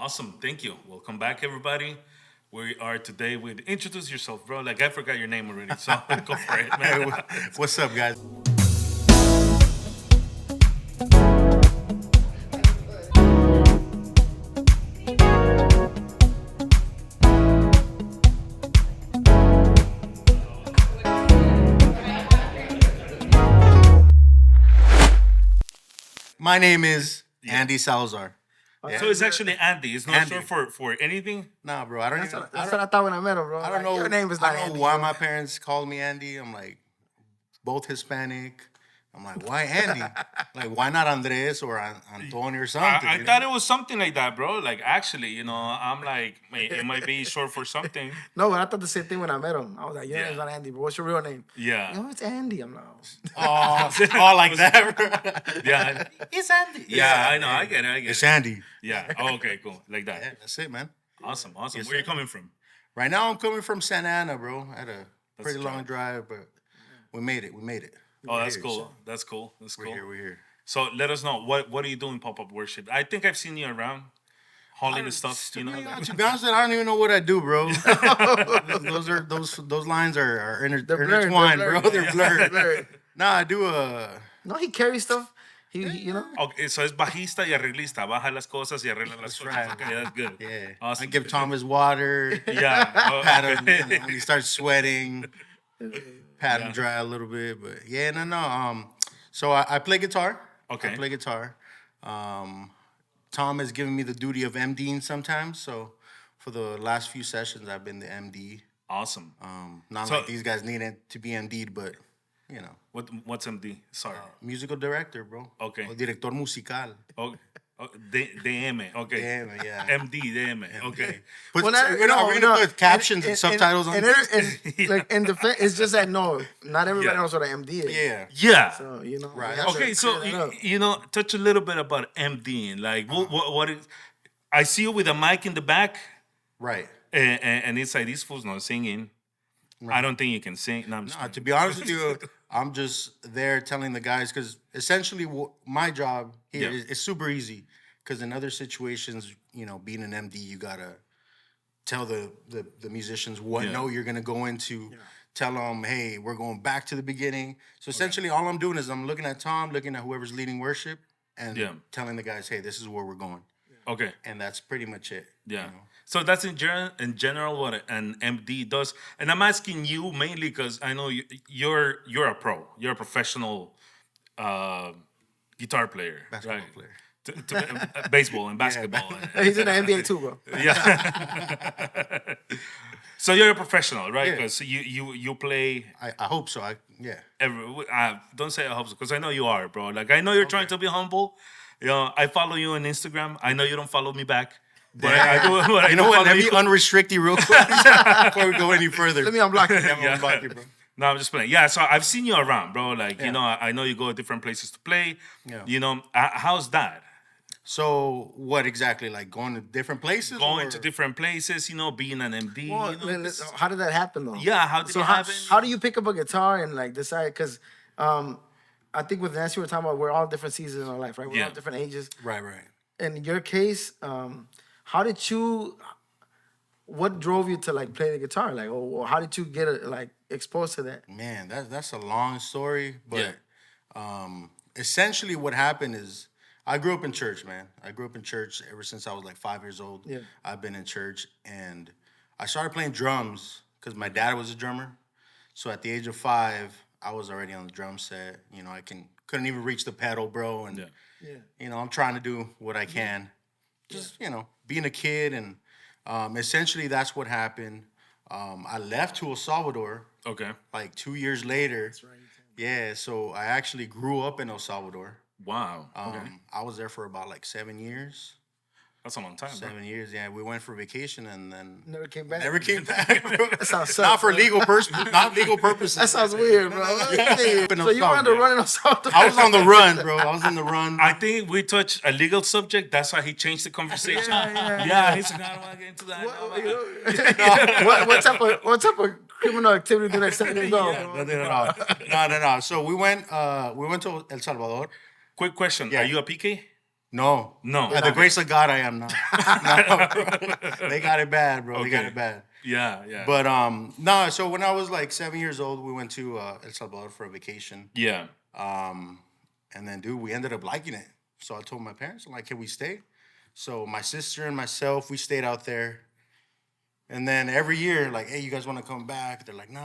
Awesome. Thank you. Welcome back, everybody. We are today with introduce yourself, bro. Like I forgot your name already, so go for it, Hey, man. what's up, guys? My name is Andy Salazar. So it's actually Andy. It's not Andy. short for anything. Nah, bro, I don't That's even. what, that's what I thought when I met him, bro. I don't Like, know. Your name is I not don't know Andy. why bro. my parents called me Andy. I'm like, both Hispanic. I'm like, why Andy? Like, why not Andres or Antonio or something? I you know? thought it was something like that, bro. Like actually, I'm like, it might be short for something. No, but I thought the same thing when I met him. I was like, your Yeah. name's not Andy, but what's your real name? Yeah. No, it's Andy. I'm like, Oh, like that, bro. Yeah. It's Andy. Yeah, I know. I get it. It's Andy. Yeah. Oh, okay, cool. Like that. Yeah, that's it, man. Awesome. Yes, Where you sir. coming from? Right now, I'm coming from Santa Ana, bro. I had a pretty a long drive, but we made it. Oh, that's here, cool. so That's cool. That's cool. We're here. So let us know what are you doing, Popup Worship? I think I've seen you around hauling the stuff. To be honest, I don't even know what I do, bro. those lines are They're blurred, intertwined, they're bro. blurred. They're blurred. Nah, I do no, he carries stuff. You know. Okay, so es bajista y arreglista. Baja las cosas y arregla las cosas. right. Okay, that's good. Yeah. Awesome. I give Thomas water. Yeah. Oh, Pat him, okay. when he starts sweating. Pat him dry a little bit, but yeah, no. So I play guitar. Okay. I play guitar. Tom has given me the duty of MDing sometimes. So for the last few sessions, I've been the MD. Awesome. Not So- like these guys needed to be MD'd, but you know, What's MD? Sorry. musical director, bro. Okay. O director musical. Oh, DM. Okay. Damn, yeah. MD, DM. Okay. Put, Well, we're gonna put captions and subtitles on. Like in defense, it's just that no, not everybody Yeah. knows what an MD is. Yeah. Yeah. So you know. Right. we have to Okay, so clear that you, up. touch a little bit about MDing. Like, what is? I see you with a mic in the back, Right. and it's like these fools not singing. I don't think you can sing. No, I'm just To be honest with you, I'm just there telling the guys because essentially my job here Yeah. is super easy. Because in other situations, you know, being an MD, you gotta tell the musicians what Yeah. note you're gonna go into. Tell them, hey, we're going back to the beginning. So essentially, all I'm doing is I'm looking at Tom, looking at whoever's leading worship, and Yeah. telling the guys, hey, this is where we're going. okay. And that's pretty much it. Yeah. you know? So that's in general what an MD does. And I'm asking you mainly because I know you're a pro. You're a professional guitar player. Basketball right? player. Baseball and basketball. He's in the NBA too, bro. Yeah. So you're a professional, right? Yeah. Because you play I hope so. Yeah. don't say I hope so, because I know you are, bro. Like I know you're trying to be humble. You know, I follow you on Instagram. I know you don't follow me back. But I do. But You know what? Let follow me you. unrestrict you real quick before we go any further. Let me unblock you. Yeah, I'm gonna block you, bro. No, I'm just playing. Yeah, so I've seen you around, bro. Like, Yeah. I know you go to different places to play. Yeah. How's that? So what exactly? Like going to different places? Going or- to different places, being an MD. Well, how did that happen though? Yeah, how did So it how, happen? how do you pick up a guitar and like decide? Because I think with Nancy we were talking about we're all different seasons in our life, right? We're Yeah. all different ages. Right, right. In your case, how did you? What drove you to like play the guitar? Like, or how did you get like exposed to that? Man, that's a long story, but Yeah. essentially what happened is I grew up in church, man. I grew up in church ever since I was like 5 years old. Yeah. I've been in church, and I started playing drums because my dad was a drummer. So at the age of 5, I was already on the drum set. You know, couldn't even reach the pedal, bro, and Yeah. I'm trying to do what I can. Just, being a kid, and essentially that's what happened. I left to El Salvador Okay. like 2 years later. That's right. Yeah, so I actually grew up in El Salvador. Wow. Okay. I was there for about like 7 years. That's a long time, bro. 7 years, yeah. We went for vacation and then Never came back. never came back, bro. That sounds Not for bro. not legal purposes. That sounds weird, bro. So you were on the run in Salvador. I was on the run, bro. I was in the run. I think we touched a legal subject. That's why he changed the conversation. Yeah. He's like, I don't want to get into that. What type of criminal activity did I send you go? No. So we went to El Salvador. Quick question. Yeah. Are you a PK? No. No. By the grace of God, I am not. No. They got it bad, bro. They got Okay. it bad. Yeah. But no. So when I was like 7 years old, we went to El Salvador for a vacation. Yeah. And then, dude, we ended up liking it. So I told my parents, I'm like, can we stay? So my sister and myself, we stayed out there. And then every year, like, hey, you guys want to come back? They're like, no,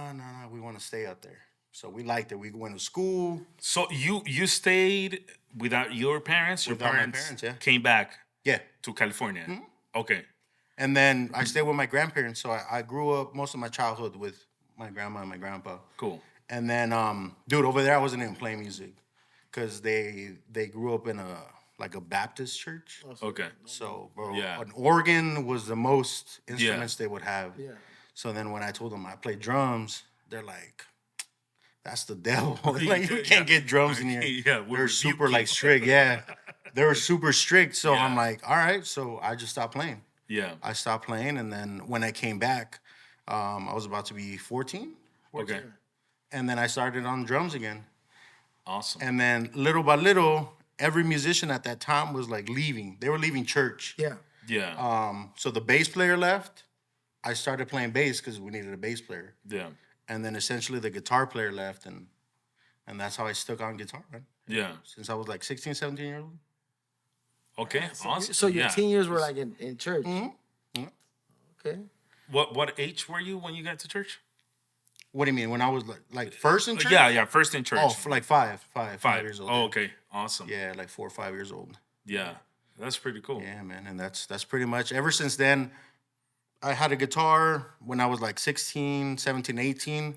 we want to stay out there. So we liked it. We went to school. So you stayed without your parents? Without my Your parents, yeah. came back Yeah. to California? Okay. And then I stayed with my grandparents. So I grew up most of my childhood with my grandma and my grandpa. Cool. And then, dude, over there, I wasn't even playing music because they grew up in a Baptist church. Okay. So, bro, Yeah. an organ was the most instruments they would have. Yeah. So then when I told them I play drums, they're like, that's the devil. Like, you can't get drums in here. Yeah, we They're super, rebuke like, you. strict. Yeah. They were super strict. So Yeah. I'm like, all right. So I just stopped playing. Yeah. I stopped playing. And then when I came back, I was about to be 14. Okay. And then I started on drums again. Awesome. And then little by little, every musician at that time was like leaving. They were leaving church. Yeah. Yeah. So the bass player left. I started playing bass because we needed a bass player. Yeah. And then essentially the guitar player left. And that's how I stuck on guitar, man. Yeah. Since I was like 16, 17 years old. Okay. Awesome. So your Yeah. teen years were like in church. Mm-hmm. Okay. What age were you when you got to church? What do you mean? When I was like first in church? Yeah. First in church. Oh, for like five years old. Oh, okay. Awesome. Yeah, like 4 or 5 years old. Yeah. That's pretty cool. Yeah, man. And that's pretty much, ever since then, I had a guitar when I was like 16, 17, 18.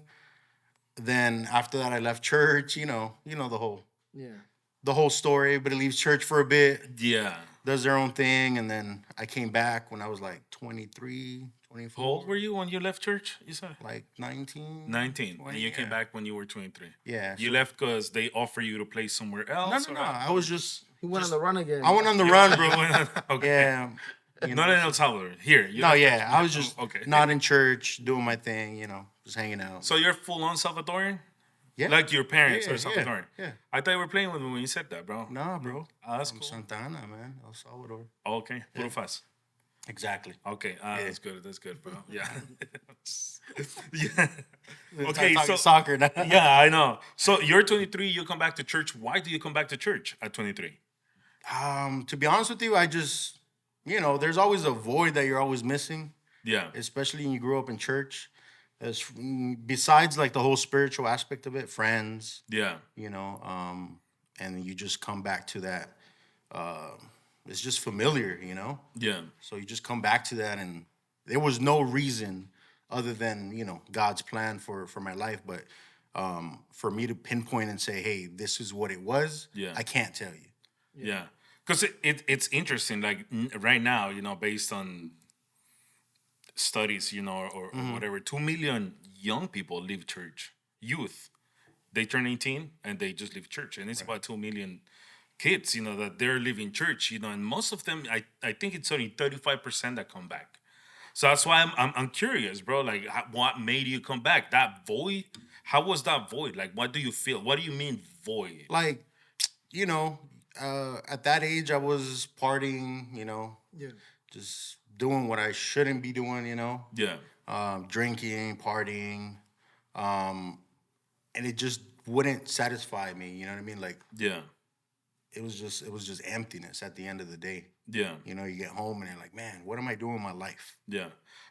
Then after that, I left church, the whole story. But it leaves church for a bit, Yeah. does their own thing. And then I came back when I was like 23, 24. How old were you when you left church? You said Like 19. 19. 20, And you came yeah. back when you were 23. Yeah. You left because they offer you to play somewhere else? No. or- I was just, He went on the run again. I went on the run, bro. Okay. Yeah. Not in El Salvador. Here. You No, left- yeah. I was just Okay. not in church, doing my thing, just hanging out. So you're full on Salvadorian? Yeah. Like your parents Yeah, are Salvadorian? yeah. I thought you were playing with me when you said that, bro. Nah, bro. Ah, that's I'm cool. Santa Ana, man. El Salvador. Okay. Puro fast. Exactly. Okay. That's good. That's good, bro. Yeah. Yeah. Okay. Talking So soccer now. yeah, I know. So you're 23. You come back to church. Why do you come back to church at 23? To be honest with you, I just, there's always a void that you're always missing, Yeah. especially when you grew up in church. Besides like the whole spiritual aspect of it, friends, Yeah. and you just come back to that. It's just familiar, Yeah. So you just come back to that, and there was no reason other than God's plan for my life, but for me to pinpoint and say, hey, this is what it was. Yeah. I can't tell you. Yeah, because it's interesting. Like right now, based on studies, or whatever, 2 million young people leave church. Youth, they turn 18 and they just leave church, and it's about 2 million kids, that they're leaving church, and most of them, I think it's only 35% that come back. So that's why I'm curious, bro. Like, what made you come back? That void. How was that void? Like, what do you feel? What do you mean void? Like, at that age, I was partying, Yeah. just doing what I shouldn't be doing, Yeah. Drinking, partying, and it just wouldn't satisfy me. You know what I mean? Like, Yeah. it was just emptiness at the end of the day. Yeah. You get home and you're like, man, what am I doing with my life? Yeah.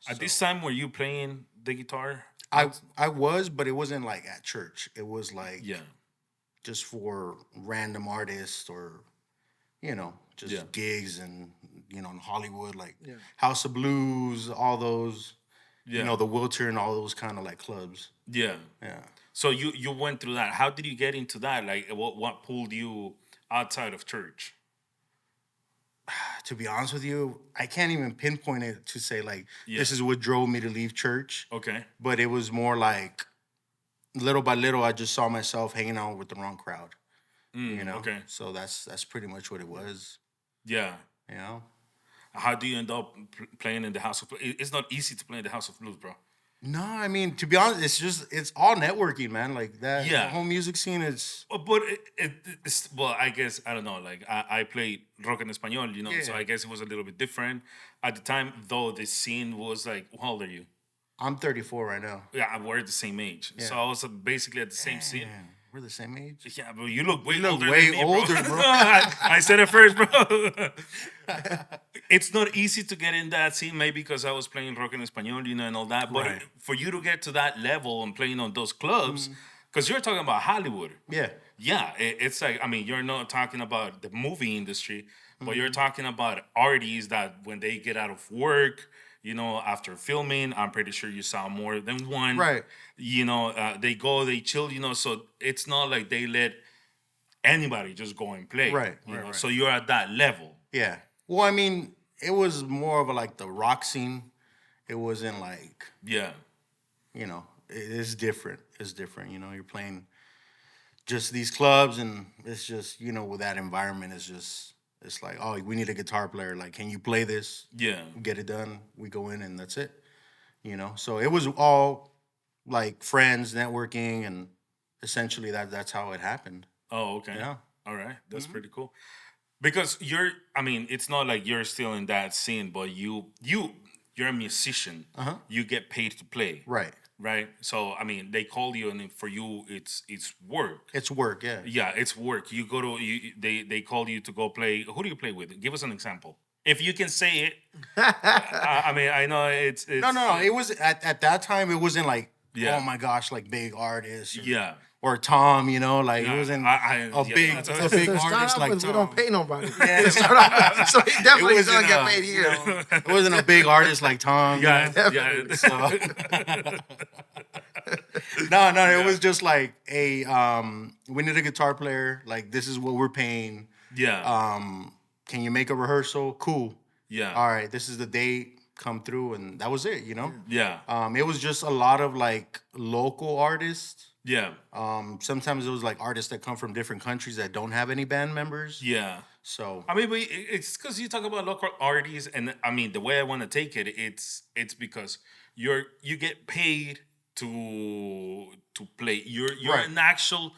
At this time, were you playing the guitar? I was, but it wasn't like at church. It was like Yeah. just for random artists or, just Yeah. gigs and, in Hollywood, like Yeah. House of Blues, all those, Yeah. the Wilter and all those kind of like clubs. Yeah. Yeah. So you went through that. How did you get into that? Like, what pulled you outside of church? To be honest with you, I can't even pinpoint it to say like, Yeah. this is what drove me to leave church. Okay. But it was more like little by little, I just saw myself hanging out with the wrong crowd. Okay. So that's pretty much what it was. Yeah. You know. How do you end up playing in the House of Blues? It's not easy to play in the House of Blues, bro. No, I mean, to be honest, it's all networking, man. Like that, Yeah. the whole music scene is. But it's, well, I guess I don't know. Like I played rock en español, so Yeah. I guess it was a little bit different at the time. Though the scene was like, how old are you? I'm 34 right now. Yeah, we're the same age, so I was basically at the same scene. Damn, we're the same age. Yeah, but you look way look older way than me, older, bro. bro. I said it first, bro. It's not easy to get in that scene, maybe because I was playing rock en español, and all that. But Right. for you to get to that level and playing on those clubs, because you're talking about Hollywood. Yeah. Yeah, it's like, I mean, you're not talking about the movie industry, but you're talking about artists that when they get out of work, after filming, I'm pretty sure you saw more than one. Right. They go, they chill, so it's not like they let anybody just go and play. Right, You know? right. So you're at that level. Yeah. Well, I mean, it was more of like the rock scene. It wasn't like, Yeah. it's different. It's different. You're playing just these clubs, and it's just, with that environment, it's like, oh, we need a guitar player. Like, can you play this? Yeah. Get it done. We go in, and that's it. So it was all like friends, networking, and essentially that's how it happened. Oh, okay. Yeah. All right. That's pretty cool. Because it's not like you're still in that scene, but you're a musician. Uh-huh. You get paid to play. Right. Right. So, they call you, and for you, it's work. It's work, yeah. Yeah, it's work. You go to they call you to go play. Who do you play with? Give us an example, if you can say it. I know it's No. It was at that time. It wasn't like, Yeah. oh my gosh, like big artists. Yeah. Or Tom, like Yeah, it wasn't yeah, a big that's- a big Start artist off like with, Tom. we don't pay nobody. Yeah. So he definitely wasn't doesn't get a- paid here. It wasn't a big artist like Tom. Yeah. So- No, it was just like, hey, we need a guitar player. Like, this is what we're paying. Yeah. Can you make a rehearsal? Cool. Yeah. All right, this is the date. Come through, and that was it. Yeah. It was just a lot of like local artists. Yeah. Sometimes it was like artists that come from different countries that don't have any band members. Yeah. So But it's because you talk about local artists, and the way I want to take it, it's because you get paid to play. You're Right. an actual.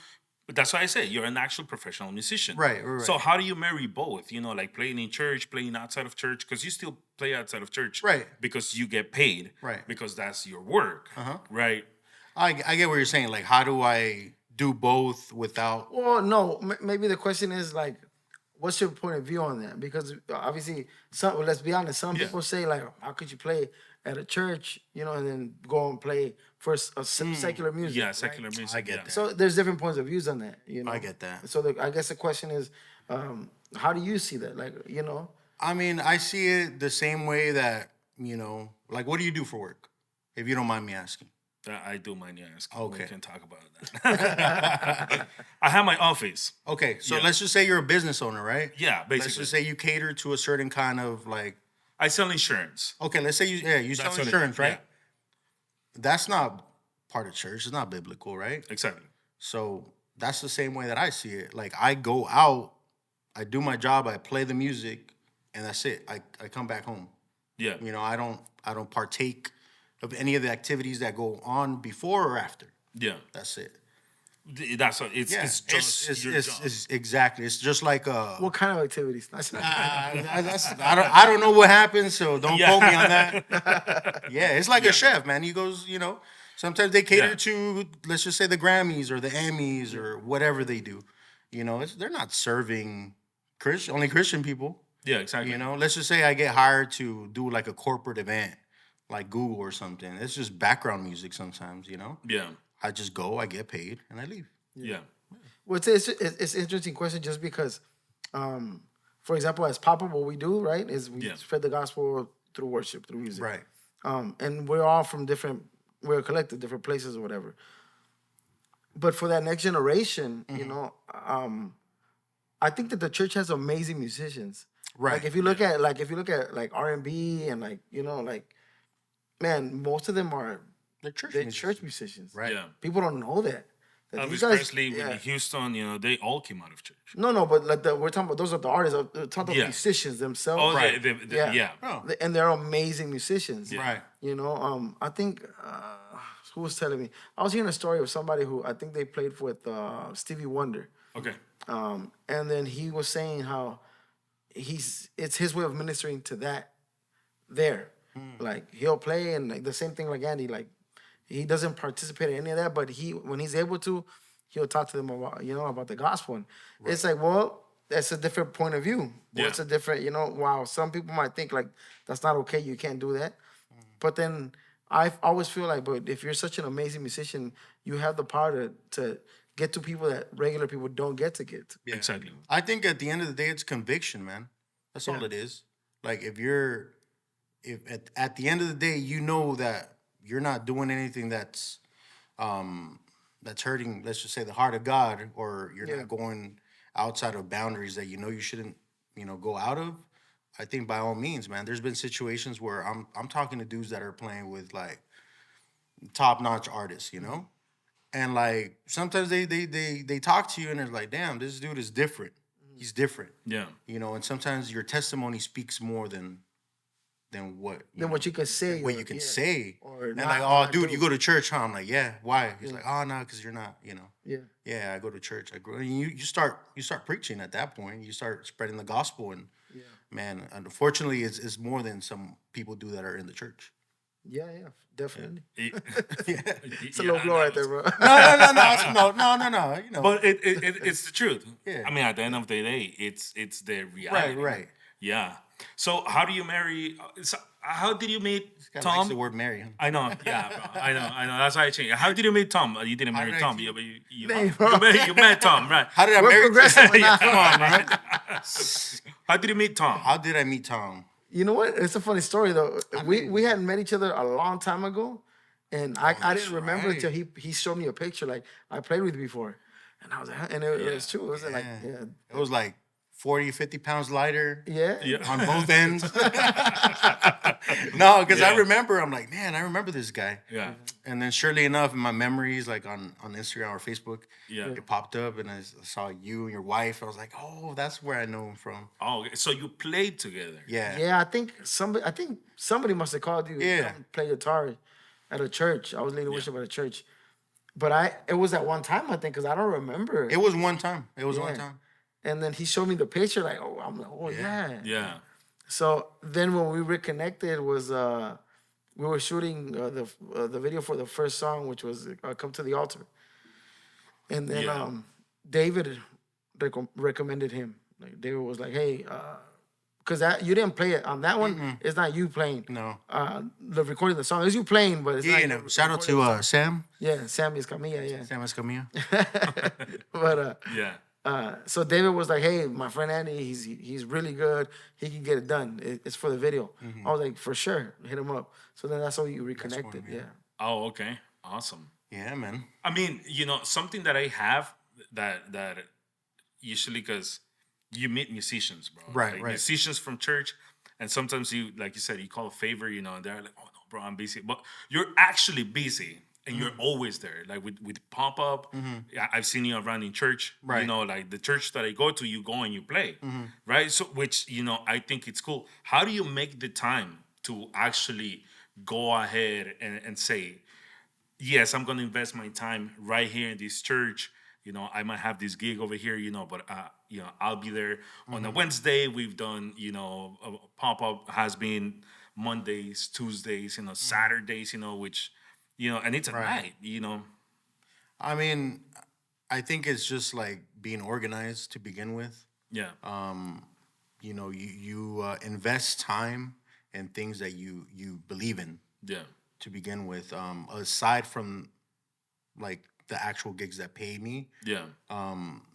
That's why I say you're an actual professional musician. Right. So how do you marry both? Like playing in church, playing outside of church, because you still play outside of church, Right. Because you get paid, Right. Because that's your work, right? I get what you're saying. Like, how do I do both without? Well, no. Maybe the question is like, what's your point of view on that? Because obviously, let's be honest. Some Yeah. people say like, how could you play at a church, and then go and play for secular music? Yeah, right? secular music. I get yeah. that. So there's different points of views on that. I get that. So I guess the question is, how do you see that? Like, I mean, I see it the same way that like, what do you do for work, if you don't mind me asking? I do mind you asking. Okay. We can talk about that. I have my office. Okay, so Yeah. let's just say you're a business owner, right? Yeah, basically. Let's just say you cater to a certain kind of like. I sell insurance. Okay, let's say you sell That's what it- insurance, right? yeah. That's not part of church. It's not biblical, right? Exactly. So that's the same way that I see it. Like, I go out, I do my job, I play the music, and that's it. I come back home. Yeah. I don't partake of any of the activities that go on before or after. Yeah. That's it. That's what it's just your job. It's exactly. It's just like what kind of activities? I don't know what happens, so don't Yeah. quote me on that. Yeah, it's like a chef, man. He goes, sometimes they cater to, let's just say, the Grammys or the Emmys or whatever they do. They're not serving only Christian people. Yeah, exactly. Let's just say I get hired to do like a corporate event, like Google or something. It's just background music sometimes. Yeah. I just go, I get paid, and I leave. Yeah. Well, it's an interesting question just because, for example, as Popup, what we do, right, is we spread the gospel through worship, through music. Right. And we're all from we're collected different places or whatever. But for that next generation, I think that the church has amazing musicians. Right. Like if you look at R&B and man, most of them are They're church they're musicians. church musicians. Right. Yeah. People don't know that. These Elvis guys- Presley, yeah. Whitney Houston, they all came out of church. No, but like we're talking about those are the artists. We're talking about Yeah. musicians themselves. Oh, Right. yeah. Oh. And they're amazing musicians. Right. I think who was telling me? I was hearing a story of somebody who I think they played with Stevie Wonder. Okay. And then he was saying how it's his way of ministering to that there. Like he'll play and like the same thing like Andy, like he doesn't participate in any of that, but when he's able to, he'll talk to them about the gospel. And it's like, well, that's a different point of view. Yeah. It's a different, wow, some people might think like that's not okay, you can't do that. But then I always feel like, but if you're such an amazing musician, you have the power to get to people that regular people don't get to get. Yeah. Exactly. I think at the end of the day, it's conviction, man. That's all it is. Like if at the end of the day, you know that you're not doing anything that's hurting, let's just say, the heart of God, or you're not going outside of boundaries that you shouldn't, go out of. I think by all means, man. There's been situations where I'm talking to dudes that are playing with like top-notch artists, and like sometimes they talk to you and they're like, damn, this dude is different. He's different. Yeah. And sometimes your testimony speaks more than what What you can say. what you can say. Or And not- like, oh, not dude, do. you go to church, huh? I'm like, yeah. Why? He's like, oh, no, because you're not, Yeah. Yeah, I go to church. I grow. And you start preaching at that point. You start spreading the gospel, and man, unfortunately, it's more than some people do that are in the church. Yeah, definitely. It's It's a low blow right there, bro. No. But it's the truth. Yeah. I mean, at the end of the day, it's the reality. Right. Yeah. So how do you marry? How did you meet Guy Tom? likes the word marry. Huh? I know. Yeah, bro. I know. That's why I changed. How did you meet Tom? You didn't marry did I Tom. meet- You met Tom, right? How did I We're marry? progressive with that. Come on, man. How did you meet Tom? How did I meet Tom? You know what? It's a funny story though. We hadn't met each other a long time ago, and I didn't remember right. until he showed me a picture. Like I played with you before, and I was like, huh? And it was true. It was like, It was like 40, 50 pounds lighter. yeah. On both ends. No, because I Yeah. remember, I'm like, man, I remember this guy. Yeah. And then surely enough, in my memories, like on Instagram or Facebook, Yeah. it popped up and I saw you and your wife. I was like, oh, that's where I know him from. Oh, okay. So you played together. Yeah. Yeah, I think somebody must have called you. Yeah. Come play guitar at a church. I was leading worship at a church, but it was at one time I think because I don't remember. It was one time. One Yeah. time. And then he showed me the picture. Like, I'm like, oh yeah. Yeah. So then when we reconnected was we were shooting the video for the first song, which was "Come to the Altar," and then Yeah. David recommended him. Like David was like, "Hey, because you didn't play it on that one. It's not you playing. No. The recording of the song is you playing, but it's Yeah, not. shout out to Sam. Yeah, Sam Escamilla. Yeah, Sam Escamilla. but Yeah. so David was like, "Hey, my friend Andy, he's really good. He can get it done. It's for the video." I was like, "For sure, hit him up." So then that's how you reconnected. Yeah. Oh, okay. Awesome. Yeah, man. I mean, something that I have that usually because you meet musicians, bro. Right, Like, right. Musicians from church, and sometimes you, like you said, you call a favor, and they're like, "Oh no, bro, I'm busy," but you're actually busy. And you're always there, like with Popup. I've seen you around in church. Right. Like the church that I go to, you go and you play, right? So, which I think it's cool. How do you make the time to actually go ahead and say, yes, I'm gonna invest my time right here in this church. I might have this gig over here, but I'll be there on a Wednesday. We've done, Popup has been Mondays, Tuesdays, Saturdays, which. And it's a night, I mean, I think it's just like being organized to begin with. Yeah. You invest time in things that you believe in Yeah. to begin with. Aside from like the actual gigs that pay me, Yeah.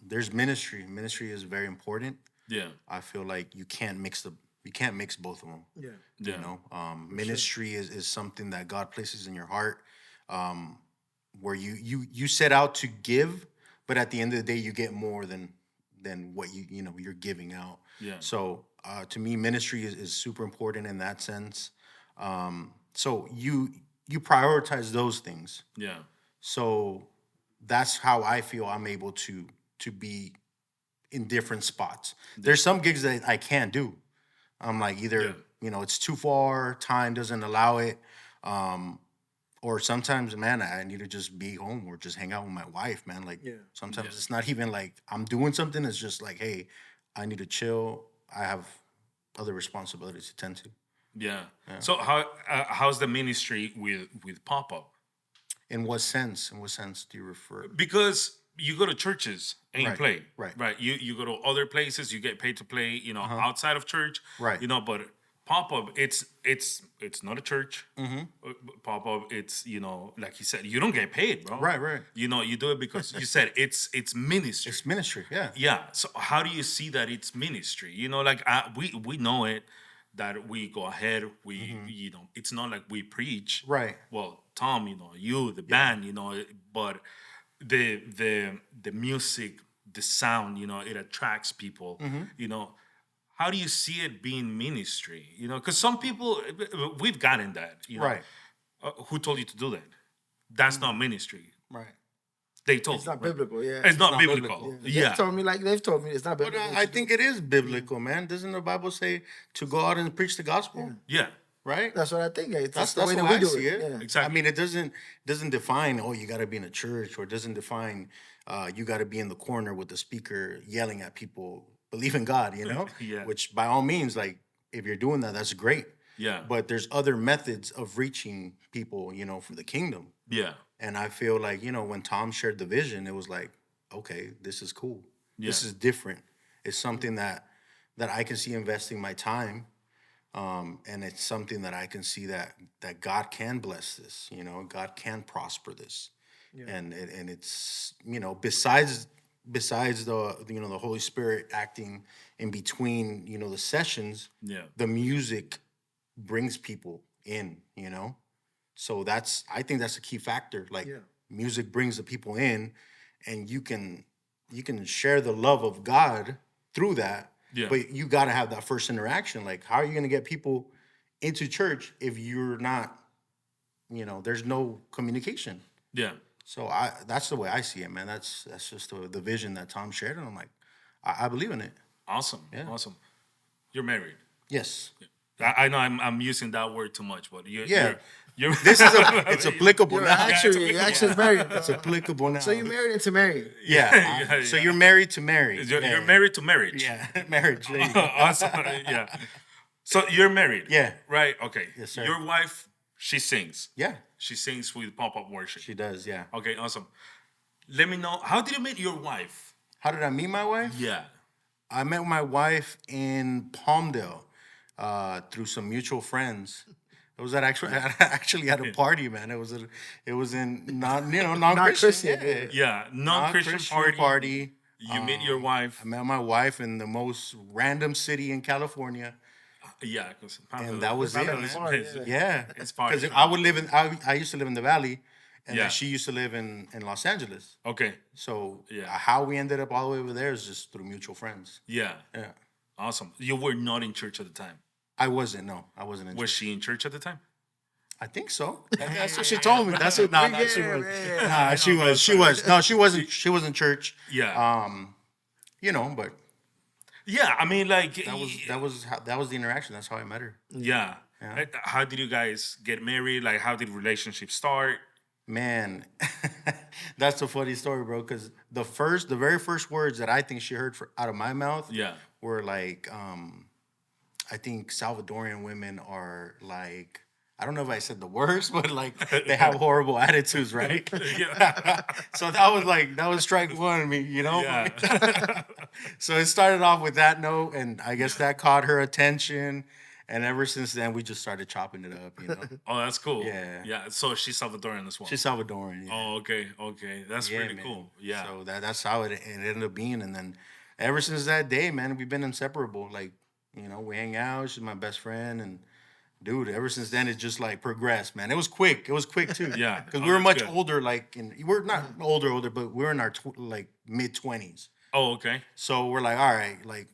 there's ministry. Ministry is very important. Yeah. I feel like you can't mix both of them. Yeah. Yeah. Ministry is something that God places in your heart, where you set out to give, but at the end of the day, you get more than what you're giving out. Yeah. So to me, ministry is super important in that sense. So you prioritize those things. Yeah. So that's how I feel I'm able to be in different spots. There's some gigs that I can't do. I'm like either it's too far, time doesn't allow it, or sometimes, man, I need to just be home or just hang out with my wife, man. Like sometimes it's not even like I'm doing something. It's just like, hey, I need to chill. I have other responsibilities to tend to. Yeah. So how's the ministry with Pop-Up? In what sense? In what sense do you refer? Because you go to churches and you play. Right. You go to other places, you get paid to play, outside of church. Right. But Pop-Up, it's not a church. Mm-hmm. Pop-Up, it's, like you said, you don't get paid, bro. Right. You do it because you said it's ministry. It's ministry, yeah. Yeah. So how do you see that it's ministry? We know it, that we go ahead, it's not like we preach. Right. Well, Tom, you, the band, but the music, the sound, it attracts people. How do you see it being ministry? Because some people, we've gotten that. Right. Who told you to do that? That's not ministry. Right. They told It's you. not biblical, yeah. It's not biblical. Yeah. They've told me it's not But biblical. I think it is biblical, man. Doesn't the Bible say to go out and preach the gospel? Yeah. Right? That's what I think. That's the way the that way we I do see it. it. Yeah. Exactly. I mean, it doesn't define, you got to be in a church, or it doesn't define you got to be in the corner with the speaker yelling at people, believe in God, Yeah. Which by all means, like, if you're doing that, that's great. Yeah. But there's other methods of reaching people, for the kingdom. Yeah. And I feel like, when Tom shared the vision, it was like, okay, this is cool. Yeah. This is different. It's something that I can see investing my time. And it's something that I can see that God can bless this, God can prosper this. Yeah. And it's, besides the, the Holy Spirit acting in between, the sessions, the music brings people in, So I think that's a key factor. Like music brings the people in, and you can share the love of God through that. Yeah. But you got to have that first interaction. Like, how are you going to get people into church if you're not, there's no communication? Yeah. So that's the way I see it, man. That's just the vision that Tom shared, and I'm like, I believe in it. Awesome. Yeah. Awesome. You're married. Yes. Yeah. I know I'm using that word too much, but you're this is it's applicable now. Actually married. It's applicable now. So you're married into married. Yeah. So you're married to married. You're married to marriage. Yeah, marriage. Awesome. Yeah. So you're married. Yeah. Right. Okay. Yes, sir. Your wife, she sings. Yeah. She sings with Popup Worship. She does. Yeah. Okay. Awesome. Let me know, how did you meet your wife? How did I meet my wife? Yeah. I met my wife in Palmdale through some mutual friends. It was actually at a party, man. It was in non-Christian. Non-Christian party. You meet your wife. I met my wife in the most random city in California. Yeah, and that was it. Yeah, it's far. Because I used to live in the Valley, and then she used to live in Los Angeles. Okay. So how we ended up all the way over there is just through mutual friends. Yeah. Yeah. Awesome. You were not in church at the time. I wasn't. No, I wasn't in church. Was she in church at the time? I think so. That's what she told me. That's what. She was. She was. No, she wasn't. She was in church. Yeah. But. Yeah, I mean, like that was the interaction. That's how I met her. Yeah. How did you guys get married? Like, how did relationships start? Man, that's a funny story, bro. Because the very first words that I think she heard out of my mouth, were like, I think Salvadorian women are like, I don't know if I said the worst, but like they have horrible attitudes, right? So that was strike one of me, Yeah. So it started off with that note, and I guess that caught her attention. And ever since then, we just started chopping it up, Oh, that's cool. Yeah. Yeah. So she's Salvadorian as well. She's Salvadorian. Yeah. Oh, okay. Okay. That's pretty cool. Yeah. So that's how it ended up being. And then ever since that day, man, we've been inseparable. Like, we hang out. She's my best friend. And dude, ever since then, it's just like progressed, man. It was quick. It was quick too. Yeah. Because we were much older, we're not older, but we're in our mid-20s. Oh, okay. So we're like, all right, like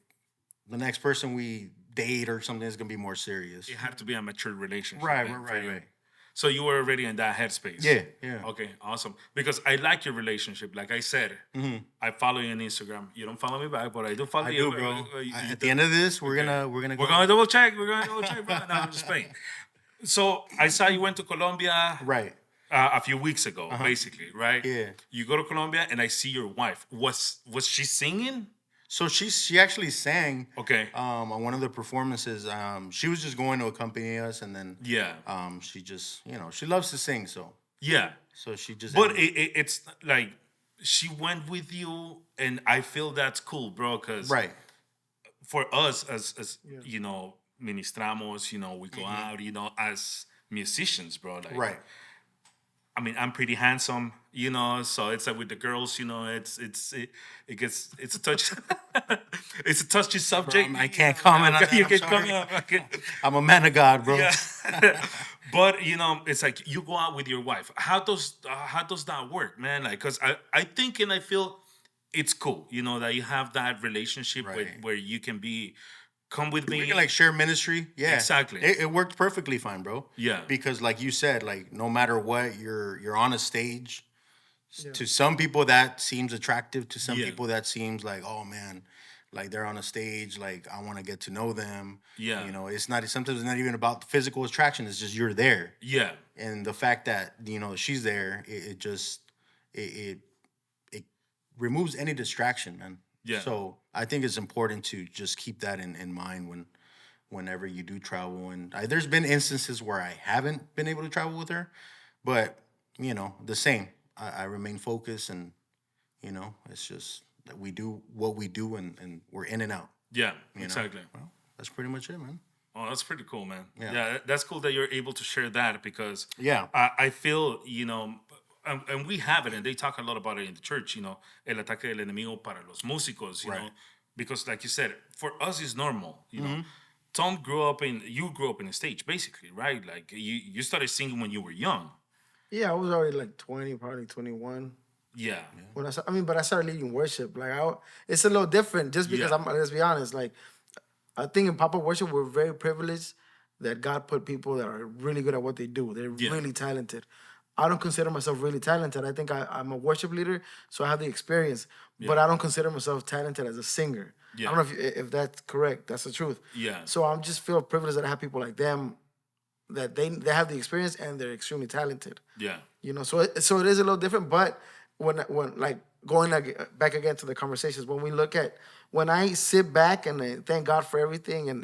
the next person we date or something is gonna be more serious. It had to be a mature relationship. Right. So you were already in that headspace. Yeah, yeah. Okay, awesome. Because I like your relationship. Like I said, I follow you on Instagram. You don't follow me back, but I do follow I you. do, bro. At the end of this, we're gonna We're go. gonna double check. We're gonna double check, bro. No, I'm just playing. So I saw you went to Colombia Right. a few weeks ago, basically, right? Yeah. You go to Colombia, and I see your wife. Was she singing? So she actually sang. Okay. On one of the performances, she was just going to accompany us, and then Yeah. she just she loves to sing, Yeah. so she just. But it's like she went with you, and I feel that's cool, bro. Because right. for us as ministramos, we go out, as musicians, bro. Like, Right. I mean, I'm pretty handsome, so it's like with the girls, it's a touch, it's a touchy subject. I can't comment on that. You I'm can sorry. comment. I'm a man of God, bro. Yeah. But it's like you go out with your wife. How does that work, man? Like, cause I think and I feel it's cool, that you have that relationship Right. where you can come with me. We can share ministry. Yeah, Exactly. It worked perfectly fine, bro. Yeah. Because like you said, no matter what, you're on a stage. To some people that seems attractive. To some Yeah. people that seems like, oh man, like they're on a stage. Like I want to get to know them. Yeah. It's not. Sometimes it's not even about the physical attraction. It's just you're there. Yeah. And the fact that she's there, it removes any distraction, man. Yeah. So I think it's important to just keep that in mind whenever you do travel. And there's been instances where I haven't been able to travel with her, but the same. I remain focused, and it's just that we do what we do, and we're in and out. Yeah. you know? Exactly. Well, that's pretty much it, man. Oh, that's pretty cool, man. Yeah. Yeah, that's cool that you're able to share that because Yeah. I feel, and we have it, and they talk a lot about it in the church, el ataque del enemigo para los músicos, you Right. know, because like you said, for us it's normal, you Mm-hmm. know. You grew up in the stage, basically, right? Like you started singing when you were young. Yeah, I was already like 20, probably 21. Yeah. When but I started leading worship. It's a little different just because Yeah. let's be honest. Like, I think in Popup Worship, we're very privileged that God put people that are really good at what they do. They're Yeah. really talented. I don't consider myself really talented. I think I'm a worship leader, so I have the experience. But I don't consider myself talented as a singer. Yeah. I don't know if that's correct. That's the truth. Yeah. So I'm just feel privileged that I have people like them that they have the experience and they're extremely talented. Yeah. So it is a little different. But when like going back again to the conversations, when I sit back and I thank God for everything, and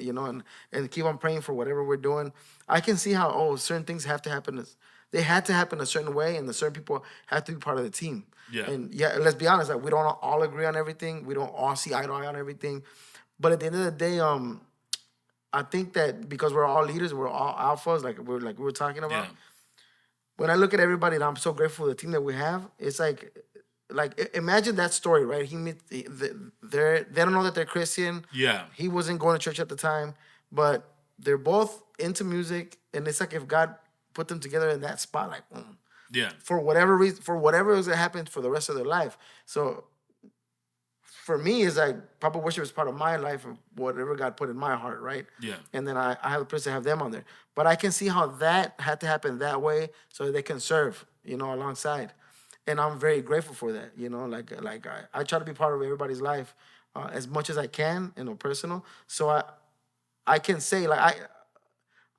and keep on praying for whatever we're doing, I can see how certain things have to happen. They had to happen a certain way, and the certain people have to be part of the team. Yeah. And let's be honest, like we don't all agree on everything. We don't all see eye to eye on everything. But at the end of the day, I think that because we're all leaders, we're all alphas, like we were talking about. Yeah. When I look at everybody, and I'm so grateful for the team that we have, it's like imagine that story, right? They don't know that they're Christian. Yeah. He wasn't going to church at the time, but they're both into music, and it's like if God put them together in that spot, like Yeah. for whatever reason, for whatever was gonna happen for the rest of their life. So for me, it's like Popup Worship is part of my life and whatever God put in my heart, right? Yeah. And then I have the privilege to have them on there. But I can see how that had to happen that way so that they can serve, alongside. And I'm very grateful for that, I try to be part of everybody's life as much as I can, personal. So I can say,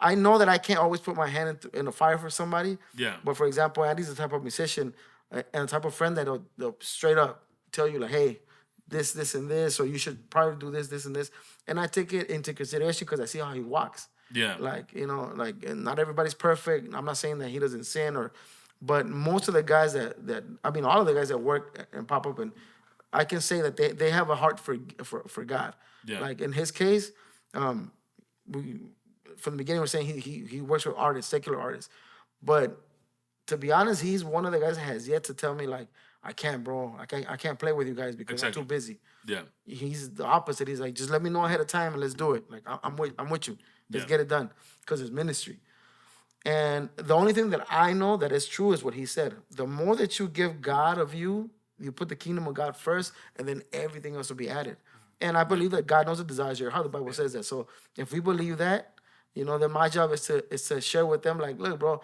I know that I can't always put my hand in the fire for somebody. Yeah. But for example, Andy's the type of musician and the type of friend that they'll straight up tell you, like, hey, this, and this, or you should probably do this, and this. And I take it into consideration because I see how he walks. Yeah. And not everybody's perfect. I'm not saying that he doesn't sin, but most of the guys all of the guys that work and pop up, and I can say that they have a heart for God. Yeah. Like in his case, from the beginning we're saying he works with artists, secular artists. But to be honest, he's one of the guys that has yet to tell me, like, I can't, bro. I can't play with you guys because Exactly. I'm too busy. Yeah. He's the opposite. He's like, just let me know ahead of time and let's do it. Like, I'm with you. Let's get it done because it's ministry. And the only thing that I know that is true is what he said. The more that you give God of you put the kingdom of God first, and then everything else will be added. And I believe that God knows the desires of your heart. The Bible says that. So if we believe that, then my job is to share with them, like, look, bro,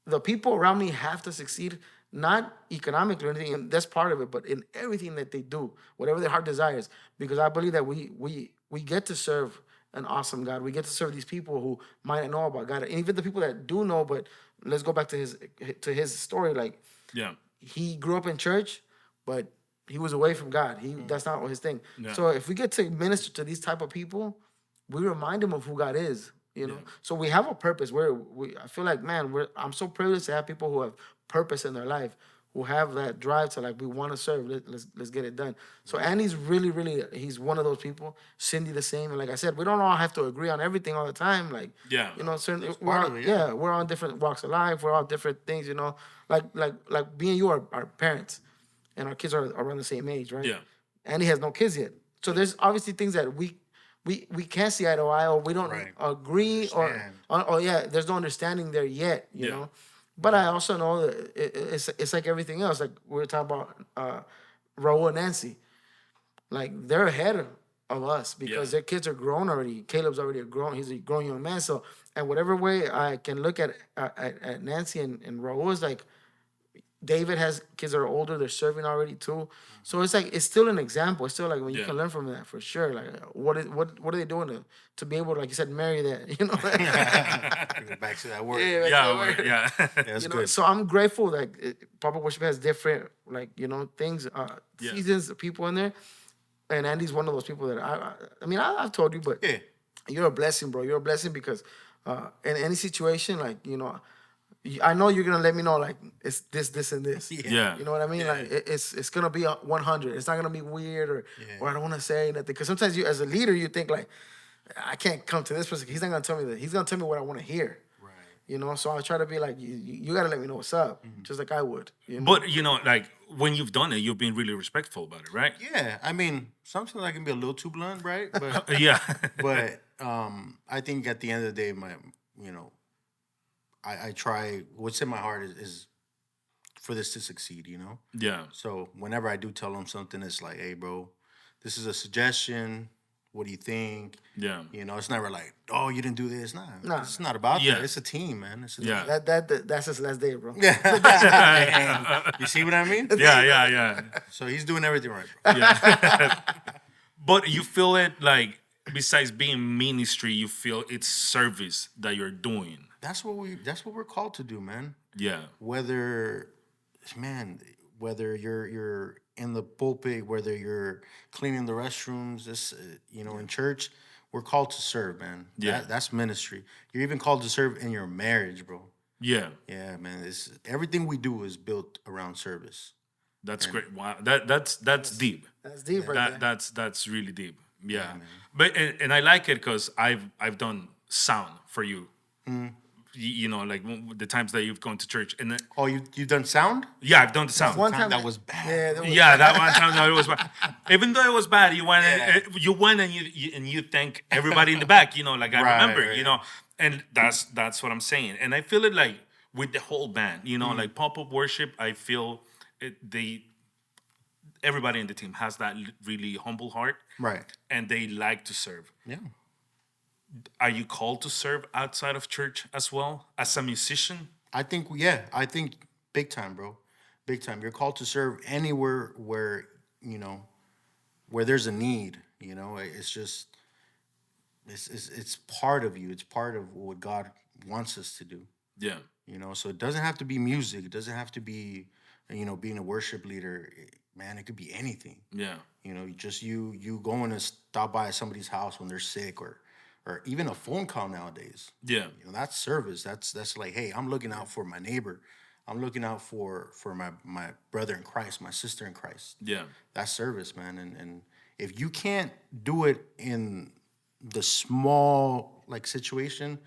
the people around me have to succeed, not economically or anything, and that's part of it, but in everything that they do, whatever their heart desires. Because I believe that we get to serve an awesome God. We get to serve these people who might not know about God, and even the people that do know. But let's go back to his story. Like, Yeah. he grew up in church, but he was away from God. That's not his thing. Yeah. So if we get to minister to these type of people, we remind them of who God is. So we have a purpose. I feel like, man, I'm so privileged to have people who have purpose in their life, who have that drive to, like, we want to serve. Let's get it done. So Andy's really, really, he's one of those people. Cindy the same. And like I said, we don't all have to agree on everything all the time. Like, Yeah. certain part of it, yeah. we're on different walks of life. We're all different things. Like me and you are parents, and our kids are around the same age, right? Yeah. Andy has no kids yet. So there's obviously things that we can't see eye to eye, or we don't Right. agree, or there's no understanding there yet, you know. But I also know that it's like everything else. Like we were talking about Raul and Nancy, like they're ahead of us because their kids are grown already. Caleb's already he's a grown young man. So, and whatever way I can look at Nancy and Raul is like, David has kids that are older, they're serving already too. So it's like, it's still an example. It's still like, when you can learn from that for sure. Like, what are they doing to be able to, like you said, marry that, Back to that word. Yeah. That's good. So I'm grateful that Popup Worship has different, like, things, seasons, people in there. And Andy's one of those people that I mean, I've told you, but you're a blessing, bro. You're a blessing because in any situation, like, I know you're gonna let me know, like, it's this, and this. Yeah. You know what I mean? Like, it's gonna be 100. It's not gonna be weird or I don't want to say nothing. Because sometimes you, as a leader, you think like, I can't come to this person. He's not gonna tell me that. He's gonna tell me what I want to hear. Right. So I try to be like, you gotta let me know what's up, just like I would. But like when you've done it, you've been really respectful about it, right? Yeah, I mean, sometimes I can be a little too blunt, right? But Yeah. but I think at the end of the day, I try. What's in my heart is for this to succeed. Yeah. So whenever I do tell them something, it's like, hey, bro, this is a suggestion. What do you think? Yeah. It's never like, oh, you didn't do this. Nah. It's not about that. It's a team, man. It's a team. That's his last day, bro. Yeah. You see what I mean? Yeah. So he's doing everything right, bro. Yeah. But you feel it, like, besides being ministry, you feel it's service that you're doing. That's what we're called to do, man. Yeah. Whether you're in the pulpit, whether you're cleaning the restrooms, in church, we're called to serve, man. Yeah. That's ministry. You're even called to serve in your marriage, bro. Yeah. Yeah, man. Everything we do is built around service. That's great. Wow. That's deep. That's deep, right there. That's really deep. Yeah. But and I like it because I've done sound for you. Like the times that you've gone to church, and then, you've done sound? Yeah, I've done the sound. One time that was bad. That one time that it was bad. Even though it was bad, you went and you thank everybody in the back. Like I remember, right. and that's what I'm saying. And I feel it like with the whole band, like Popup Worship. I feel everybody in the team has that really humble heart, right? And they like to serve. Yeah. Are you called to serve outside of church as well as a musician? I think big time, bro. Big time. You're called to serve anywhere where there's a need. It's just it's part of you. It's part of what God wants us to do. Yeah. So it doesn't have to be music. It doesn't have to be being a worship leader. Man, it could be anything. Yeah. You going to stop by somebody's house when they're sick, or even a phone call nowadays. Yeah. That's service. That's like, hey, I'm looking out for my neighbor. I'm looking out for my brother in Christ, my sister in Christ. Yeah. That's service, man. And if you can't do it in the small situation,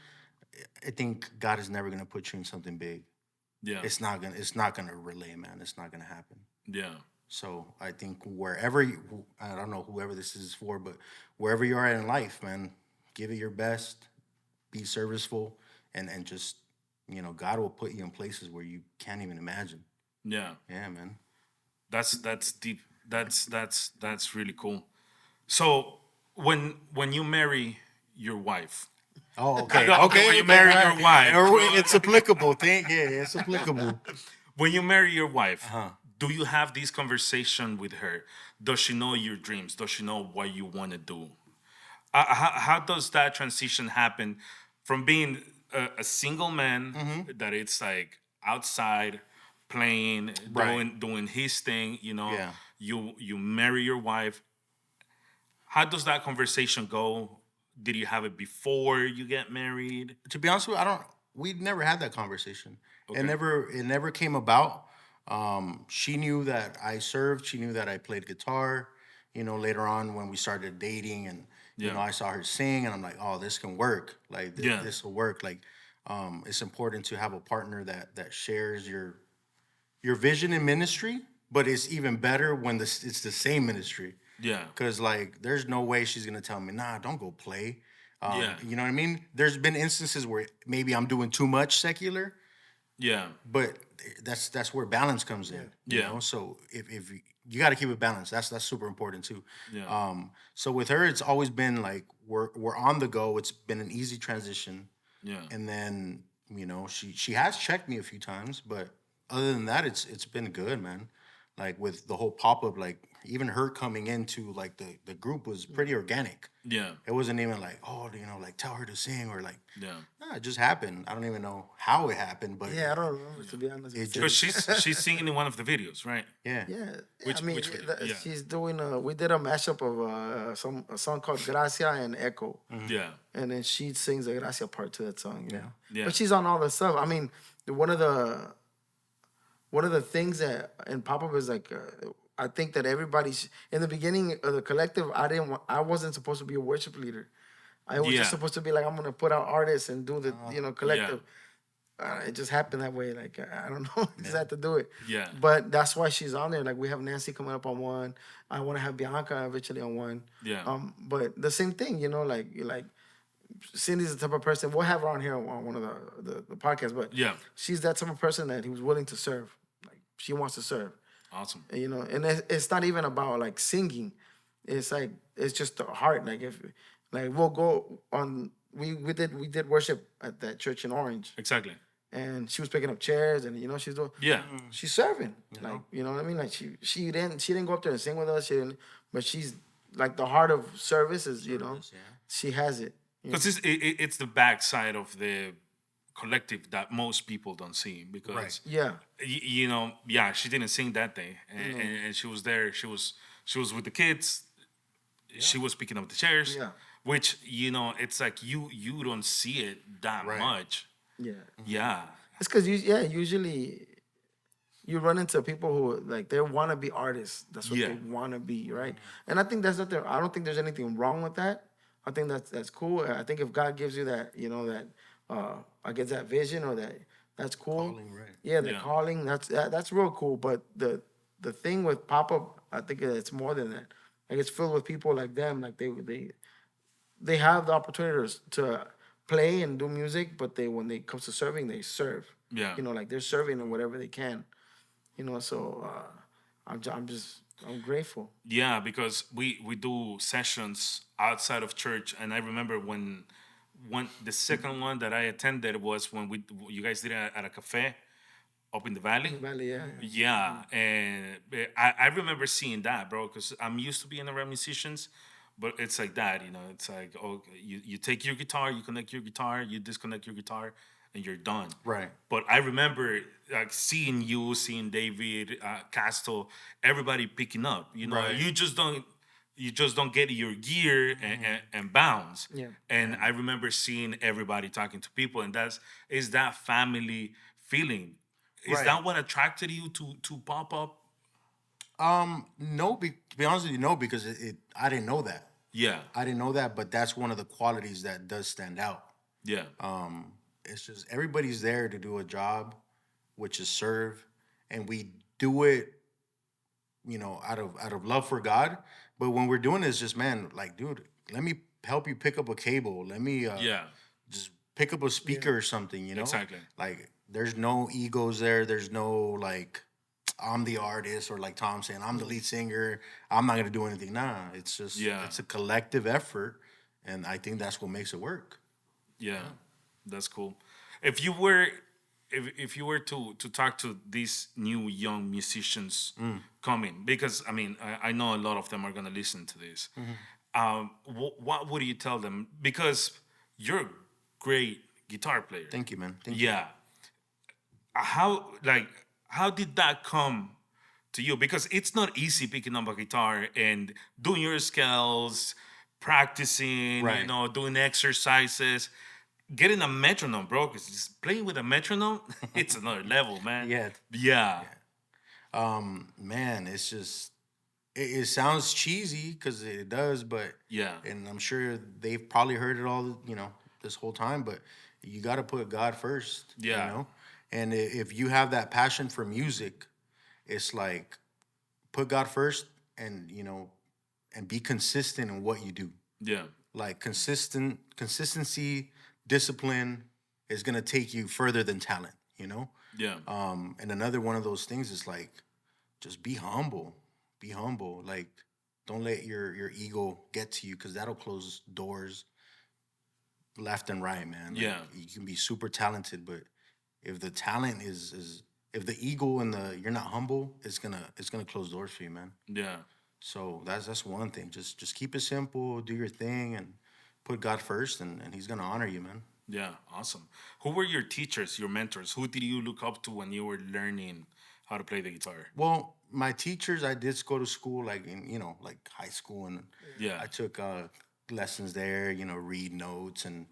I think God is never gonna put you in something big. Yeah. It's not gonna relay, man. It's not gonna happen. Yeah. So I think wherever I don't know whoever this is for, but wherever you are in life, man, give it your best, be serviceful, and just, God will put you in places where you can't even imagine. Yeah. Yeah, man. That's deep. That's really cool. So when you marry your wife, Oh, okay. Okay, when you marry your wife. It's applicable. It's applicable. When you marry your wife, Uh-huh. do you have this conversation with her? Does she know your dreams? Does she know what you want to do? How does that transition happen from being a single man that it's like outside playing, Right. doing his thing, Yeah. you marry your wife. How does that conversation go? Did you have it before you get married? To be honest with you, we never had that conversation. Okay. It never came about. She knew that I served. She knew that I played guitar. Later on when we started dating, and Yeah. I saw her sing, and I'm like, oh, this can work. Like Yeah. this will work. Like, it's important to have a partner that shares your vision in ministry, but it's even better when it's the same ministry. Yeah. Because, like, there's no way she's going to tell me, nah, don't go play. Yeah. You know what I mean? There's been instances where maybe I'm doing too much secular, Yeah. but that's where balance comes in. Yeah. So if you got to keep it balanced. That's super important too. Yeah. So with her, it's always been like we're on the go. It's been an easy transition. Yeah. And then she has checked me a few times, but other than that, it's been good, man. Like with the whole pop-up, like even her coming into like the group was pretty organic. Yeah. It wasn't even like, oh, like tell her to sing or like, Yeah. nah, it just happened. I don't even know how it happened, but Yeah, I don't remember, to be honest. It Because she's singing in one of the videos, right? yeah. Yeah, Which- I mean, which video? Yeah. she's doing we did a mashup of a song called Gracia and Echo, Yeah. and then she sings the Gracia part to that song. Yeah, Yeah. but she's on all the stuff. I mean, one of the things that in Popup is like, I think that everybody's in the beginning of the collective. I wasn't supposed to be a worship leader. I was Yeah. just supposed to be like, I'm gonna put out artists and do the collective. It just happened that way. Like, I don't know, I just had to do it. Yeah. But that's why she's on there. Like, we have Nancy coming up on one. I want to have Bianca eventually on one. Yeah. But the same thing, like Cindy's the type of person. We'll have her on here on one of the podcasts. But Yeah. she's that type of person that he was willing to serve. Like, she wants to serve. Awesome. And it's not even about like singing. It's like it's just the heart. Like we'll go on. We did worship at that church in Orange, Exactly. and she was picking up chairs, and she's doing. Yeah. She's serving. Like, you know what I mean? Like she didn't go up there and sing with us. But she's like the heart of service is she has it. Because it's the backside of the collective that most people don't see. Because Right. Yeah. she didn't sing that day, and she was there. She was with the kids. She was picking up the chairs. Yeah. Which it's like you don't see it that Right. much. Yeah. Yeah. It's because usually you run into people who like they want to be artists. That's what Yeah. they want to be, right? And I think that's nothing. I don't think there's anything wrong with that. I think that's cool. I think if God gives you that, that I guess that vision or that's cool. Calling, right. Yeah, the Yeah. calling. That's real cool. But the thing with Pop-Up, I think it's more than that. Like it's filled with people like them. Like they have the opportunity to play and do music, but when they comes to serving, they serve. Yeah. Like they're serving in whatever they can. So I'm grateful. Yeah, because we do sessions outside of church, and I remember when the second one that I attended was when you guys did it at a cafe up in the valley. Valley, yeah. Yeah, and I remember seeing that, bro, because I'm used to being around musicians, but it's like that, it's like, oh, you take your guitar, you connect your guitar, you disconnect your guitar, and you're done. Right. But I remember like seeing David, Castle, everybody picking up. Right. You just don't get your gear and bounce. Yeah. And I remember seeing everybody talking to people, and is that family feeling. Is Right. that what attracted you to Pop-Up? No, to be honest with you, no, because I didn't know that. Yeah. I didn't know that, but that's one of the qualities that does stand out. Yeah. It's just everybody's there to do a job, which is serve, and we do it, out of love for God. But when we're doing this, just man, like, dude, let me help you pick up a cable. Let me Yeah. just pick up a speaker or something. Exactly. Like, there's no egos there. There's no like, I'm the artist, or like Tom saying, I'm the lead singer. I'm not gonna do anything. Nah, it's just it's a collective effort, and I think that's what makes it work. Yeah, that's cool. If you were, if you were to talk to these new young musicians coming, because I mean I know a lot of them are gonna listen to this. What would you tell them? Because you're a great guitar player. Thank you, man. Thank you. Yeah. How did that come to you? Because it's not easy picking up a guitar and doing your scales, practicing, Right. doing exercises, getting a metronome, bro. Because just playing with a metronome, it's another level, man. Yeah. Yeah. Man, it's just it sounds cheesy because it does, but Yeah. and I'm sure they've probably heard it all, this whole time. But you got to put God first, Yeah. And if you have that passion for music, it's like put God first, and and be consistent in what you do. Yeah. Like consistency, discipline is gonna take you further than talent. Yeah. And another one of those things is like, just be humble. Be humble. Like, don't let your ego get to you, because that'll close doors left and right, man. Like, Yeah. you can be super talented, but if the talent is if the ego and you're not humble, it's gonna close doors for you, man. Yeah. So that's one thing. Just keep it simple, do your thing, and put God first, and He's gonna honor you, man. Yeah. Awesome. Who were your teachers, your mentors? Who did you look up to when you were learning how to play the guitar? Well, my teachers, I did go to school, like in like high school, and Yeah. I took lessons there. Read notes and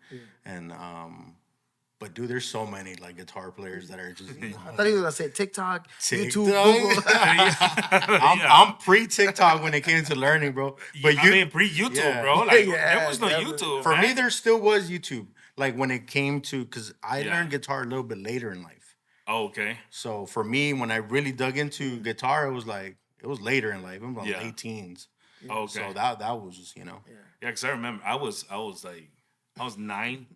but dude, there's so many like guitar players that are just. I thought he was gonna say TikTok, YouTube, TikTok? Google. I'm pre TikTok when it came to learning, bro. But I mean, pre-YouTube, Yeah. bro. Like, Yeah, there was no definitely. YouTube. for me, man. there still was YouTube. Like when it came to, because I Yeah. learned guitar a little bit later in life. Oh, okay. So for me, when I really dug into guitar, it was later in life. It was like Yeah. late teens. Oh, okay. So that was just, Yeah, because I remember I was 9,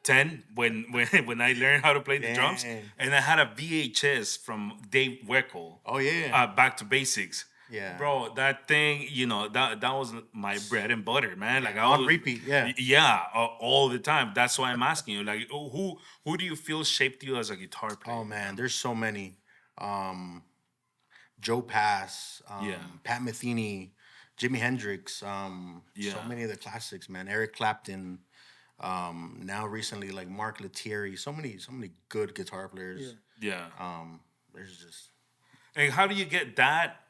10 when I learned how to play the drums, Dang. and I had a VHS from Dave Weckl. Oh, yeah. Back to Basics. Yeah. Bro, that thing, that was my bread and butter, man. Like I on was, repeat, yeah. yeah, all the time. That's why I'm asking you, like, who do you feel shaped you as a guitar player? Oh man, there's so many. Joe Pass, Yeah. Pat Metheny, Jimi Hendrix, so Yeah. many of the classics, man. Eric Clapton, now recently like Mark Lettieri, so many good guitar players. Yeah. There's just And how do you get that?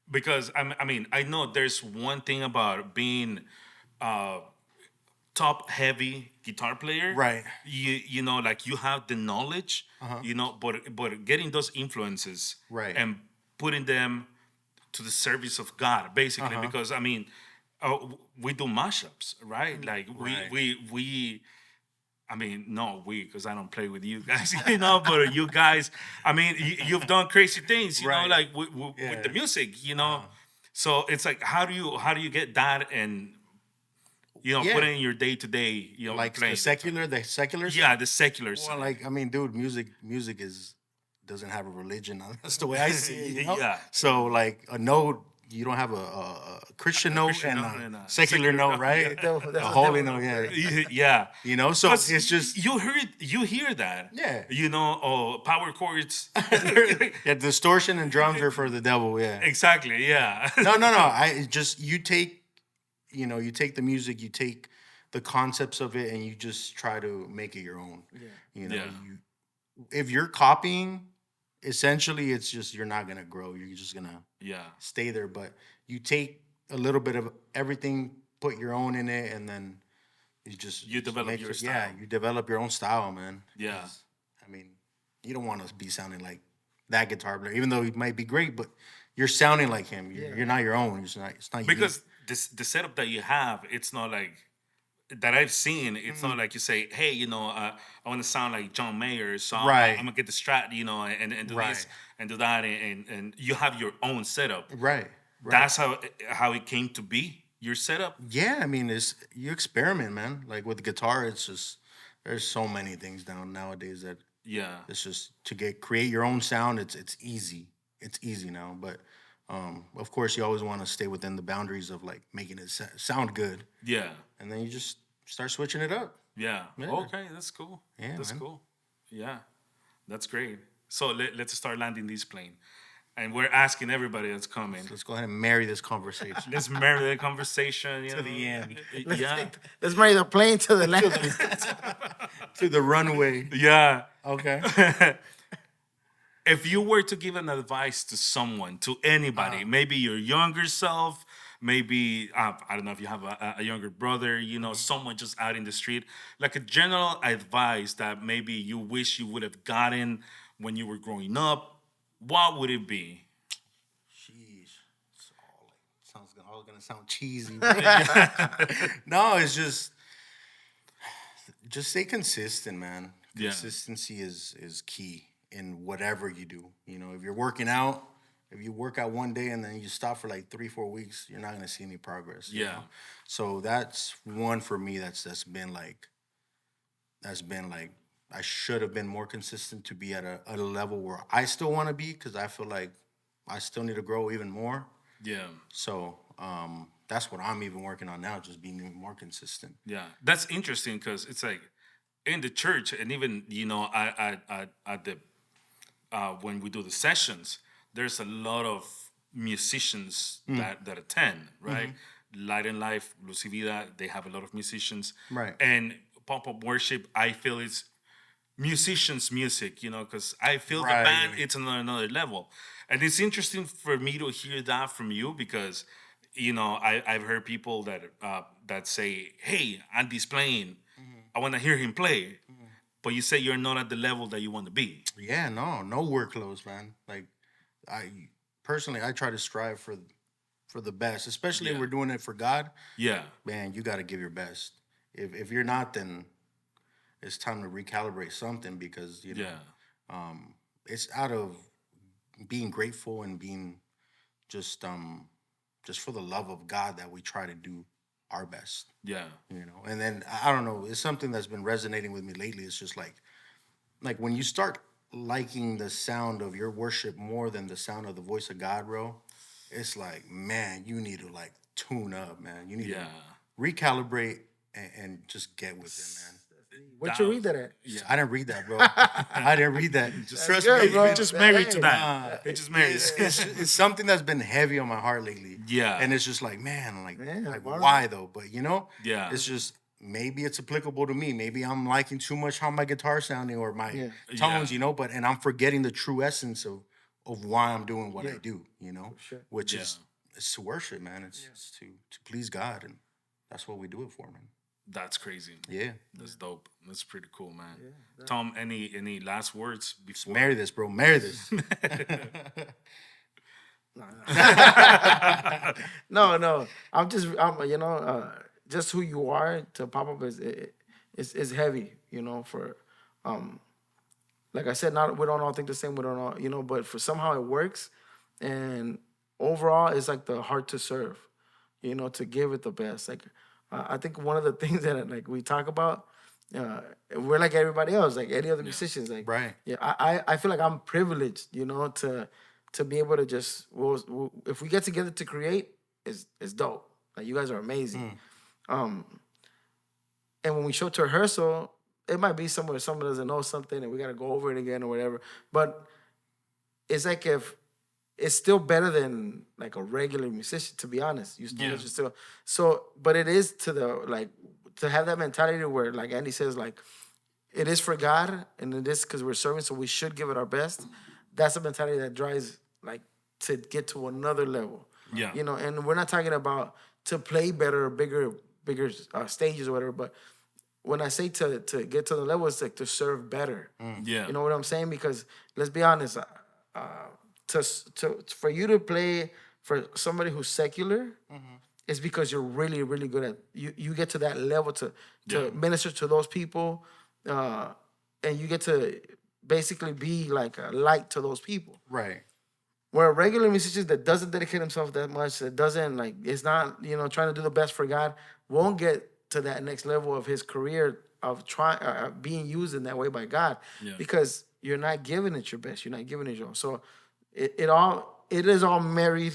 Because I mean, I know there's one thing about being top heavy guitar player, Right. You know, like you have the knowledge, but getting those influences, Right. and putting them to the service of God, basically. Because I mean, we do mashups, right? Like Right. we. I mean, no, because I don't play with you guys, but you guys, I mean, you've done crazy things, Right. like with the music, So it's like, how do you get that and, Yeah. put it in your day to day, like playing? the secular. Yeah, the secular Well, side. like, I mean, dude, music doesn't have a religion. That's the way I see it. Yeah. So like a note, you don't have a Christian note Christian and note a and a secular secular note, note, right? That's A the holy devil. note, yeah. Yeah. So 'Cause it's just you hear that. Yeah. Power chords. yeah, distortion and drums are for the devil. Yeah. Exactly, yeah. No. You take the music, you take the concepts of it, and you just try to make it your own. Yeah. Yeah. If you're copying, essentially, it's just you're not gonna grow. You're just gonna Yeah. stay there. But you take a little bit of everything, put your own in it, and then you develop make your it- Yeah, style. you develop your own style, man. Yeah. 'Cause, I mean, you don't want to be sounding like that guitar player, even though he might be great, but you're sounding like him. You're not your own. It's not unique. Because the setup that you have, it's not like that I've seen. It's not like you say, hey, I want to sound like John Mayer, so Right. I'm gonna get the Strat, and do Right. this and do that, and you have your own setup. right. That's how it came to be. Your setup. Yeah, I mean, you experiment, man. Like with guitar, it's just there's so many things nowadays that Yeah. it's just to create your own sound. It's easy. It's easy now, but of course, you always want to stay within the boundaries of like making it sound good, Yeah. and then you just start switching it up. Yeah. Yeah. Okay, that's cool. Yeah, That's man. cool. Yeah, that's great. So let's start landing this plane, and we're asking everybody that's coming. Let's go ahead and marry this conversation. Let's marry the conversation To the end. Yeah, Let's marry the plane to the land. To the runway. yeah. Okay. If you were to give an advice to someone, to anybody, maybe your younger self, maybe I don't know if you have a younger brother, someone just out in the street, like a general advice that maybe you wish you would have gotten when you were growing up, what would it be? Sheesh. It's all gonna sound cheesy. No, it's just stay consistent, man. Yeah. Consistency is key in whatever you do. If you're working out, if you work out one day and then you stop for like 3-4 weeks, you're not gonna see any progress. you Yeah. know? So that's one for me. That's been like I should have been more consistent to be at a level where I still want to be, because I feel like I still need to grow even more. Yeah. So that's what I'm even working on now, just being even more consistent. Yeah, that's interesting because it's like in the church, and even I at the when we do the sessions, there's a lot of musicians that attend, right? Light and Life, Lucy Vida, they have a lot of musicians, Right. And Popup Worship, I feel it's musicians' music, because I feel Right. the band, it's on another level. And it's interesting for me to hear that from you because, I've heard people that say, hey, Andy's playing. I want to hear him play. But you say you're not at the level that you want to be. Yeah, no workloads, man. Like I personally, I try to strive for the best, especially if Yeah. we're doing it for God. Yeah. Man, you got to give your best. If you're not, then it's time to recalibrate something, because Yeah. it's out of being grateful and being just for the love of God that we try to do our best. Yeah. And then I don't know, it's something that's been resonating with me lately. It's just like when you start liking the sound of your worship more than the sound of the voice of God, bro, it's like, man, you need to like tune up, man. You need Yeah. to recalibrate and just get with it, man. Where'd you read that at? Yeah. I didn't read that, bro. I didn't read that. Just trust good, me. bro. You're just married to Hey. that. You're just married. It's something that's been heavy on my heart lately. Yeah. And it's just like, man, like wow. why though? But Yeah. it's just maybe it's applicable to me. Maybe I'm liking too much how my guitar sounding or my tones, Yeah. but and I'm forgetting the true essence of why I'm doing what I do, sure. which Yeah. is it's to worship, man. It's to please God, and that's what we do it for, man. That's crazy. Yeah. That's dope. That's pretty cool, man. Tom, any last words before? Marry this, bro. Marry this. No. I'm just who you are to pop up is heavy, for like I said, we don't all think the same, we don't all, but for somehow it works, and overall it's like the heart to serve, to give it the best. Like I think one of the things that like we talk about, we're like everybody else, like any other musicians, like Right. Yeah, I feel like I'm privileged, to be able to just if we get together to create, it's dope. Like you guys are amazing. And when we show to rehearsal, it might be somewhere someone doesn't know something and we gotta go over it again or whatever. But it's like if it's still better than like a regular musician, to be honest. You still so, but it is to have that mentality where, like Andy says, like it is for God and it is because we're serving, so we should give it our best. That's a mentality that drives like to get to another level. Yeah. And we're not talking about to play better, bigger stages or whatever, but when I say to get to the level, it's like to serve better. Yeah. You know what I'm saying? Because let's be honest, for you to play for somebody who's secular, it's because you're really, really good at you get to that level to minister to those people, and you get to basically be like a light to those people. Right. Where a regular musician that doesn't dedicate himself that much, that doesn't is not trying to do the best for God, won't get to that next level of his career of being used in that way by God, because you're not giving it your best, you're not giving it your all. So it is all married,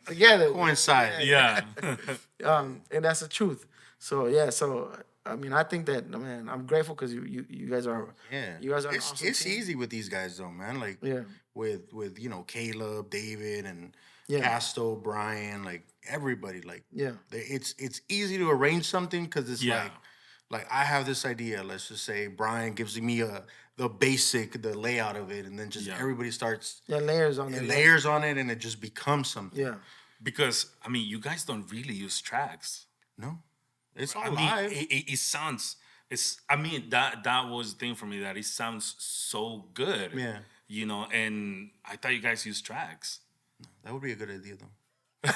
together. Coincide. Yeah. And that's the truth. So I mean, I think that, man, I'm grateful because you guys are, Yeah, you guys are an it's awesome it's team. easy with these guys though, man. Like Yeah. with Caleb, David, and Yeah. Casto, Brian, like everybody, like Yeah. it's easy to arrange something because it's Yeah. like I have this idea. Let's just say Brian gives me the layout of it, and then just Yeah. everybody starts Yeah, layers on it. layers on it, and it just becomes something. Yeah. Because I mean, you guys don't really use tracks. No, it's all I mean, live. it sounds. It's. I mean, that was the thing for me, that it sounds so good. Yeah. You know, and I thought you guys use tracks. That would be a good idea though. We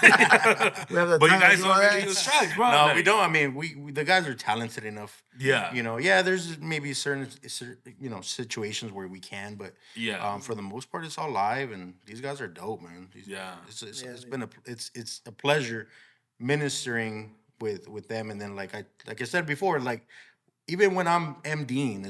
have the But you time to guys do don't all really that. use tracks, bro. No, Like, we don't. I mean, we the guys are talented enough. Yeah. Yeah, there's maybe certain situations where we can, but Yeah. for the most part, it's all live, and these guys are dope, man. Yeah. It's been it's a pleasure ministering with them, and then like I said before, like even when I'm MDing,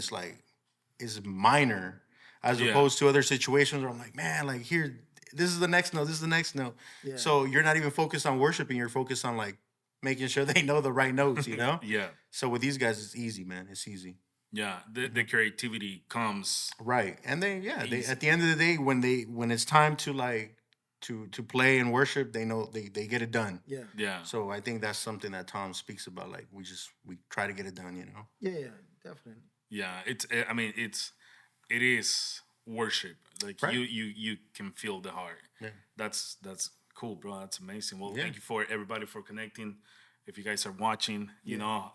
it's minor as Yeah. opposed to other situations where I'm like, man, like here, this is the next note, this is the next note. Yeah. So you're not even focused on worshiping, you're focused on like making sure they know the right notes, you know? Yeah. So with these guys, it's easy, man. It's easy. Yeah. The creativity comes. Right. And then they Easy. at the end of the day, when it's time to like to play and worship, they know they get it done. Yeah. Yeah. So I think that's something that Tom speaks about. Like we try to get it done, you know? Yeah, definitely. Yeah. It's. I mean, it is worship. Like Right. you can feel the heart. Yeah. That's cool, bro. That's amazing. Well, Yeah. thank you for everybody for connecting. If you guys are watching, you know,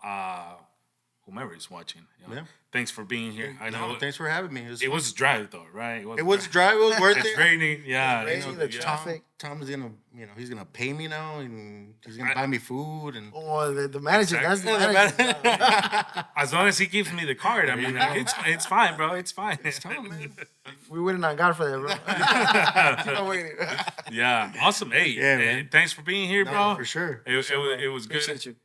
whomever is watching, you know, Yeah. thanks for being here. I know No, thanks for having me. it was drive though, right? It was dry. It was worth It's it. raining. Yeah. It's raining, the yeah. traffic. Tom's gonna, he's gonna pay me now, and he's gonna buy me food, and Oh, the manager. That's the Exactly. manager. As long as he gives me the card, I mean, it's fine, bro. It's fine. Tom, man. We waiting on God for that, bro. Keep on waiting. Yeah, awesome. Hey, Yeah, man. thanks for being here, bro. for sure. It was good. Appreciate you.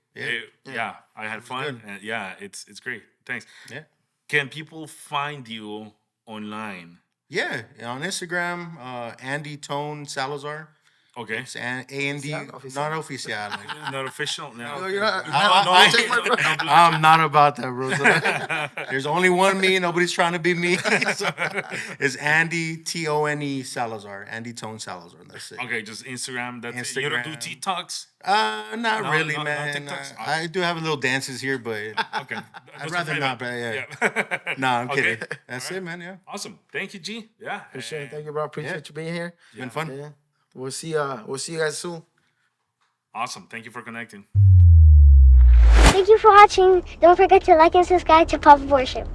Yeah, I had fun. good. And yeah, it's great. Thanks. Yeah. Can people find you online? Yeah, on Instagram, Andy Salazar. Okay. It's Andy, Oficial. not official. Not official. No. No, you're not. I'm not about that, bro. There's only one me. Nobody's trying to be me. So, it's Andy Tone Salazar. Andy Tone Salazar. That's it. Okay, just Instagram. That's it. You don't do Instagram. TikToks? Not No, really, no man. TikToks? I do have little dances here, but Okay. I'd rather not. But yeah. No, I'm Okay. kidding. That's it, man. Yeah, Awesome. Thank you, G. Yeah. For sure. Thank you, bro. Appreciate you being here. it's been fun. Yeah. We'll see you guys soon. Awesome. Thank you for connecting. Thank you for watching. Don't forget to like and subscribe to Popup Worship.